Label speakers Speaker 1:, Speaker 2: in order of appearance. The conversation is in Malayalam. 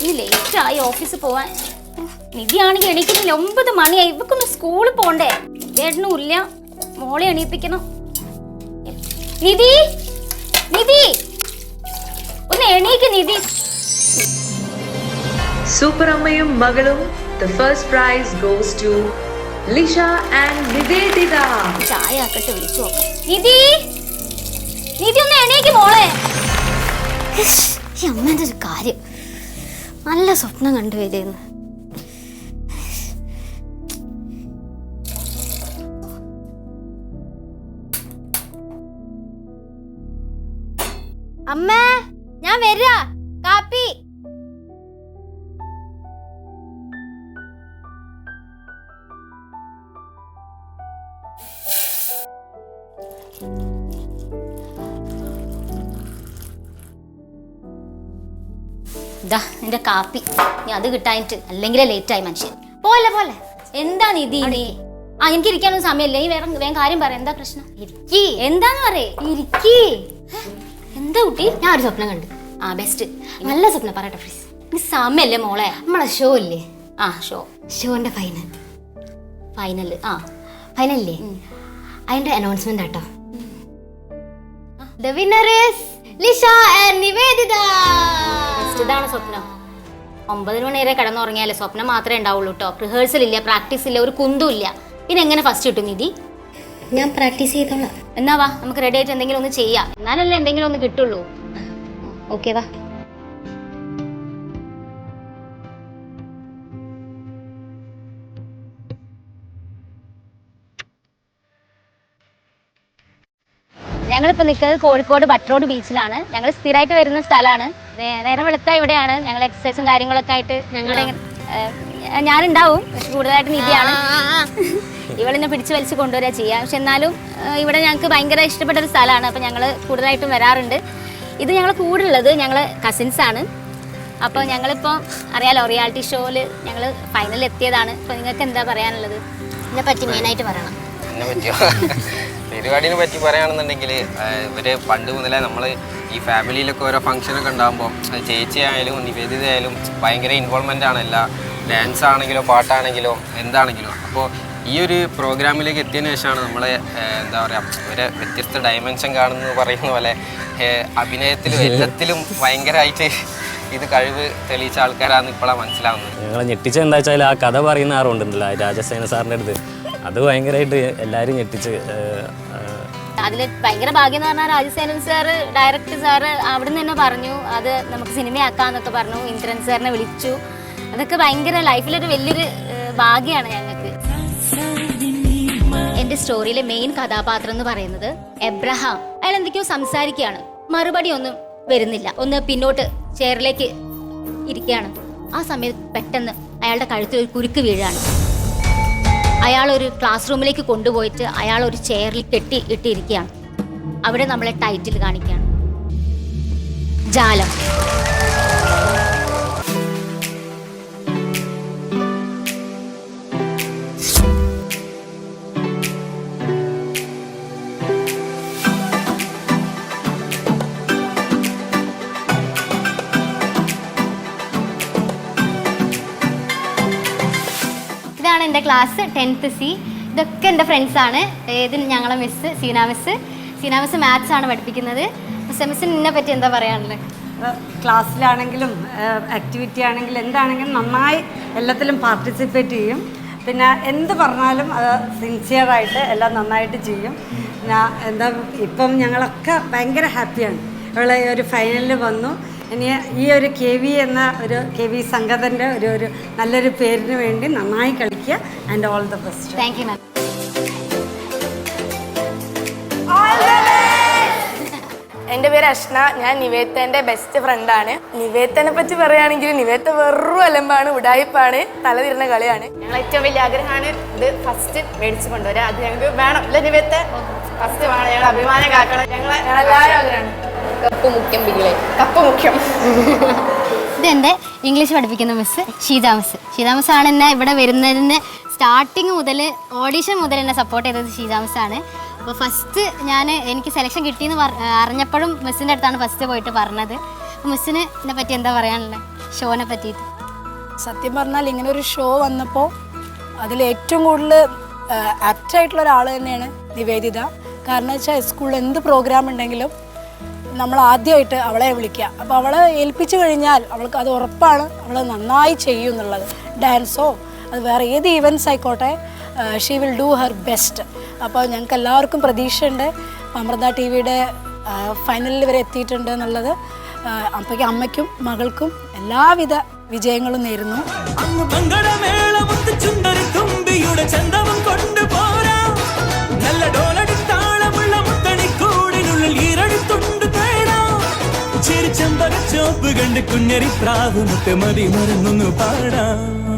Speaker 1: ഇനി ലേറ്റായി ഓഫീസിൽ പോവാൻ. നിധിയാണെങ്കിൽ എണീക്കുന്നില്ല, 9 മണിയായി. ഇവക്കൊന്ന് സ്കൂളിൽ പോണ്ടേ? ചേട്ടനും ഇല്ല, മോളെ എണീപ്പിക്കണം. നിധി, നിധി ഒന്ന് എണീക്ക് നിധി.
Speaker 2: സൂപ്പർ അമ്മയും മകളും. The first prize goes to Lisha and Nivedita.
Speaker 1: ചായ ആക്കട്ടെ, വിളിച്ചു നോക്കാം. നിധി, നിധി ഒന്ന് എണീക്ക് മോളെ.
Speaker 3: ഈ അമ്മേൻ്റെ ഒരു കാര്യം, നല്ല സ്വപ്നം കണ്ടുവരുന്നു. അമ്മ, ഞാൻ വരാ. കാപ്പി.
Speaker 1: ഇതാ നിന്റെ കാപ്പി. നീ അത് കിട്ടാനിട്ട് അല്ലെങ്കിലേ ലേറ്റായി മനുഷ്യൻ. പോലെ പോലെ എന്താ നിധി നീ? എനിക്ക് ഇരിക്കാനൊന്നും സമയമില്ല. ഈ വേഗം കാര്യം പറ. എന്താ പ്രശ്നം?
Speaker 3: ഇരിക്കി.
Speaker 1: എന്താന്ന് പറയേ?
Speaker 3: ഇരിക്കി.
Speaker 1: എന്താ കുട്ടി?
Speaker 3: ഞാൻ ഒരു സ്വപ്നം കണ്ടു.
Speaker 1: ബെസ്റ്റ്.
Speaker 3: നല്ല സ്വപ്നം പറയട്ടെ പ്ലീസ്.
Speaker 1: നീ സമയല്ലേ മോളെ?
Speaker 3: നമ്മളെ ഷോ ഇല്ലേ? ഷോന്റെ ഫൈനൽ.
Speaker 1: ഫൈനല്?
Speaker 3: ഫൈനലില്ലേ? അതിന്റെ അനൗൺസ്മെന്റ് ആട്ടോ. The winner is Lisha and Nivedita.
Speaker 1: ഇതാണ് സ്വപ്നം. 9 മണി വരെ കിടന്നുറങ്ങിയാലേ സ്വപ്നം മാത്രമേ ഉണ്ടാവുള്ളൂ കേട്ടോ. റിഹേഴ്സൽ ഇല്ല, പ്രാക്ടീസ് ഇല്ല, ഒരു കുന്തും ഇല്ല. പിന്നെ എങ്ങനെ ഫസ്റ്റ് കിട്ടും നിധി?
Speaker 3: ഞാൻ പ്രാക്ടീസ് ചെയ്തോളാം.
Speaker 1: എന്നാ വാ, നമുക്ക് റെഡി ആയിട്ട് എന്തെങ്കിലും ഒന്ന് ചെയ്യാം. എന്നാലല്ലേ എന്തെങ്കിലും ഒന്ന് കിട്ടുള്ളൂ.
Speaker 3: ഓക്കെ വാ.
Speaker 1: ഞങ്ങളിപ്പോ നിൽക്കുന്നത് കോഴിക്കോട് ബട്ട്റോഡ് ബീച്ചിലാണ്. ഞങ്ങൾ സ്ഥിരമായിട്ട് വരുന്ന സ്ഥലമാണ്. നേരം വെളുത്ത ഇവിടെയാണ് ഞങ്ങൾ എക്സസൈസും കാര്യങ്ങളൊക്കെ ആയിട്ട് ഞങ്ങളുടെ ഞാനുണ്ടാവും. പക്ഷെ കൂടുതലായിട്ട് നിധിയാണ്. ഇവളിനെ പിടിച്ച് വലിച്ച് കൊണ്ടുവരിക ചെയ്യാം. പക്ഷെ എന്നാലും ഇവിടെ ഞങ്ങൾക്ക് ഭയങ്കര ഇഷ്ടപ്പെട്ട ഒരു സ്ഥലമാണ്. അപ്പോൾ ഞങ്ങൾ കൂടുതലായിട്ടും വരാറുണ്ട്. ഇത് ഞങ്ങൾ കൂടുള്ളത് ഞങ്ങൾ കസിൻസാണ്. അപ്പോൾ ഞങ്ങളിപ്പോൾ അറിയാലോ, റിയാലിറ്റി ഷോയിൽ ഞങ്ങൾ ഫൈനലിൽ എത്തിയതാണ്. അപ്പോൾ നിങ്ങൾക്ക് എന്താ പറയാനുള്ളത്?
Speaker 3: ഇതിനെ പറ്റി മെയിനായിട്ട് പറയണം.
Speaker 4: എന്നെ പറ്റിയോ? പരിപാടിനെ പറ്റി പറയുകയാണെന്നുണ്ടെങ്കിൽ ഇവർ പണ്ട് മുതലേ നമ്മൾ ഈ ഫാമിലിയിലൊക്കെ ഓരോ ഫംഗ്ഷനൊക്കെ ഉണ്ടാകുമ്പോൾ ചേച്ചി ആയാലും നിവേദിത ആയാലും ഭയങ്കര ഇൻവോൾവ്മെൻ്റ് ആണ്. എല്ലാ ഡാൻസ് ആണെങ്കിലോ പാട്ടാണെങ്കിലോ എന്താണെങ്കിലോ. അപ്പോൾ ഈ ഒരു പ്രോഗ്രാമിലേക്ക് എത്തിയതിന് ശേഷമാണ് നമ്മളെ എന്താ പറയുക ഇവരെ വ്യത്യസ്ത ഡയമെൻഷൻ കാണുന്നത് പറയുന്ന പോലെ അഭിനയത്തിലും എല്ലാത്തിലും ഭയങ്കരമായിട്ട് ഇത് കഴിവ് തെളിയിച്ച ആൾക്കാരാണ് ഇപ്പോഴാണ് മനസ്സിലാവുന്നത്.
Speaker 5: ഞങ്ങളെ ഞെട്ടിച്ച എന്താ വെച്ചാൽ ആ കഥ പറയുന്ന ആറുണ്ടല്ലോ രാജസേന സാറിൻ്റെ അടുത്ത്, അത് ഭയങ്കരമായിട്ട് എല്ലാവരും ഞെട്ടിച്ച്.
Speaker 1: അതിൽ ഭയങ്കര ഭാഗ്യം എന്ന് പറഞ്ഞാൽ രാജസേനൻ സാറ്, ഡയറക്ടർ സാറ് അവിടെ നിന്ന് തന്നെ പറഞ്ഞു അത് നമുക്ക് സിനിമയാക്കാന്നൊക്കെ പറഞ്ഞു. ഇന്ദ്രൻ സാറിനെ വിളിച്ചു. അതൊക്കെ ഭയങ്കര ലൈഫിലൊരു വലിയൊരു ഭാഗ്യമാണ് ഞങ്ങൾക്ക്. എൻ്റെ സ്റ്റോറിയിലെ മെയിൻ കഥാപാത്രം എന്ന് പറയുന്നത് എബ്രഹാം. അയാൾ എന്തൊക്കെയോ സംസാരിക്കുകയാണ്, മറുപടി ഒന്നും വരുന്നില്ല. ഒന്ന് പിന്നോട്ട് ചെയറിലേക്ക് ഇരിക്കുകയാണ്. ആ സമയത്ത് പെട്ടെന്ന് അയാളുടെ കഴുത്തിൽ ഒരു കുരുക്ക് വീഴാണ്. അയാളൊരു ക്ലാസ് റൂമിലേക്ക് കൊണ്ടുപോയിട്ട് അയാൾ ഒരു ചെയറിൽ കെട്ടി ഇട്ടിരിക്കുകയാണ്. അവിടെ നമ്മളെ ടൈറ്റിൽ കാണിക്കുകയാണ്, ജാലം.
Speaker 3: ഇതാണ് എൻ്റെ ക്ലാസ് 10th C. ഇതൊക്കെ എൻ്റെ ഫ്രണ്ട്സാണ്. ഇത് ഞങ്ങളെ miss Seena miss. Seena miss maths ആണ് പഠിപ്പിക്കുന്നത്. മിസ്സിന് ഇതിനെ പറ്റി എന്താ പറയാനുള്ളത്?
Speaker 6: ക്ലാസ്സിലാണെങ്കിലും ആക്ടിവിറ്റി ആണെങ്കിലും എന്താണെങ്കിലും നന്നായി എല്ലാത്തിലും പാർട്ടിസിപ്പേറ്റ് ചെയ്യും. പിന്നെ എന്ത് പറഞ്ഞാലും അത് സിൻസിയറായിട്ട് എല്ലാം നന്നായിട്ട് ചെയ്യും. പിന്നെ എന്താ ഇപ്പം ഞങ്ങളൊക്കെ ഭയങ്കര ഹാപ്പിയാണ്. ഇവളെ ഒരു ഫൈനലിൽ വന്നു. ഇനി ഈ ഒരു KV എന്ന ഒരു KV സംഘത്തിൻ്റെ ഒരു നല്ലൊരു പേരിന് വേണ്ടി നന്നായി കളിക്കുക. And all the best.
Speaker 3: Thank you ma'am.
Speaker 7: എൻ്റെ പേര് അഷ്ന. ഞാൻ നിവേത്തേൻ്റെ ബെസ്റ്റ് ഫ്രണ്ടാണ്. നിവേത്തനെ പറ്റി പറയുകയാണെങ്കിൽ നിവേത്ത വെറും അലമ്പാണ്, ഉടായിപ്പാണ്, തലതിരുന്ന കളിയാണ്. ഞങ്ങൾ ഏറ്റവും വലിയ ആഗ്രഹമാണ് ഇത് ഫസ്റ്റ് മേടിച്ച് കൊണ്ടുവരാം. അത് ഞങ്ങൾക്ക് വേണം. ഇല്ല നിവേത്ത ഫസ്റ്റ് വേണം. ഞങ്ങൾ അഭിമാനം കാക്കണം. ഞങ്ങളെല്ലാവരും ആഗ്രഹമാണ്. കപ്പ് മുഖ്യം ബിഗിലെ കപ്പ് മുഖ്യം.
Speaker 3: ഇതെൻ്റെ ഇംഗ്ലീഷ് പഠിപ്പിക്കുന്ന മിസ്സ് ഷീജ മിസ്സ്. ഷീജ മിസ്സാണ് എന്നെ ഇവിടെ വരുന്നതിന് സ്റ്റാർട്ടിങ് മുതൽ ഓഡീഷൻ മുതൽ എന്നെ സപ്പോർട്ട് ചെയ്തത് ഷീജ മിസ്സാണ്. അപ്പോൾ ഫസ്റ്റ് എനിക്ക് സെലക്ഷൻ കിട്ടിയെന്ന് അറിഞ്ഞപ്പോഴും മിസ്സിൻ്റെ അടുത്താണ് ഫസ്റ്റ് പോയിട്ട് പറഞ്ഞത്. അപ്പോൾ മിസ്സിന് ഇതിനെ പറ്റി എന്താ പറയാനുള്ളത്? ഷോനെ പറ്റിയിട്ട്?
Speaker 7: സത്യം പറഞ്ഞാൽ ഇങ്ങനെ ഒരു ഷോ വന്നപ്പോൾ അതിൽ ഏറ്റവും കൂടുതൽ ആപ്റ്റായിട്ടുള്ള ഒരാൾ തന്നെയാണ് നിവേദിത. കാരണം വെച്ചാൽ സ്കൂളിൽ എന്ത് പ്രോഗ്രാം ഉണ്ടെങ്കിലും നമ്മൾ ആദ്യമായിട്ട് അവളെ വിളിക്കുക. അപ്പോൾ അവളെ ഏൽപ്പിച്ചു കഴിഞ്ഞാൽ അവൾക്ക് അത് ഉറപ്പാണ് അവൾ നന്നായി ചെയ്യും എന്നുള്ളത്. ഡാൻസോ അത് വേറെ ഏത് ഈവൻറ്റ്സ് ആയിക്കോട്ടെ, she will do her best. അപ്പോൾ ഞങ്ങൾക്ക് എല്ലാവർക്കും പ്രതീക്ഷയുണ്ട് അമൃത ടി വിയുടെ ഫൈനലിൽ വരെ എത്തിയിട്ടുണ്ട് എന്നുള്ളത്. അപ്പോഴേക്കും അമ്മയ്ക്കും മകൾക്കും എല്ലാവിധ വിജയങ്ങളും നേരുന്നു.
Speaker 8: ചെമ്പകച്ചോപ്പ് കണ്ട് കുഞ്ഞരി പ്രാവ് മുത്തമതി മറന്നൊന്നു പാടാം.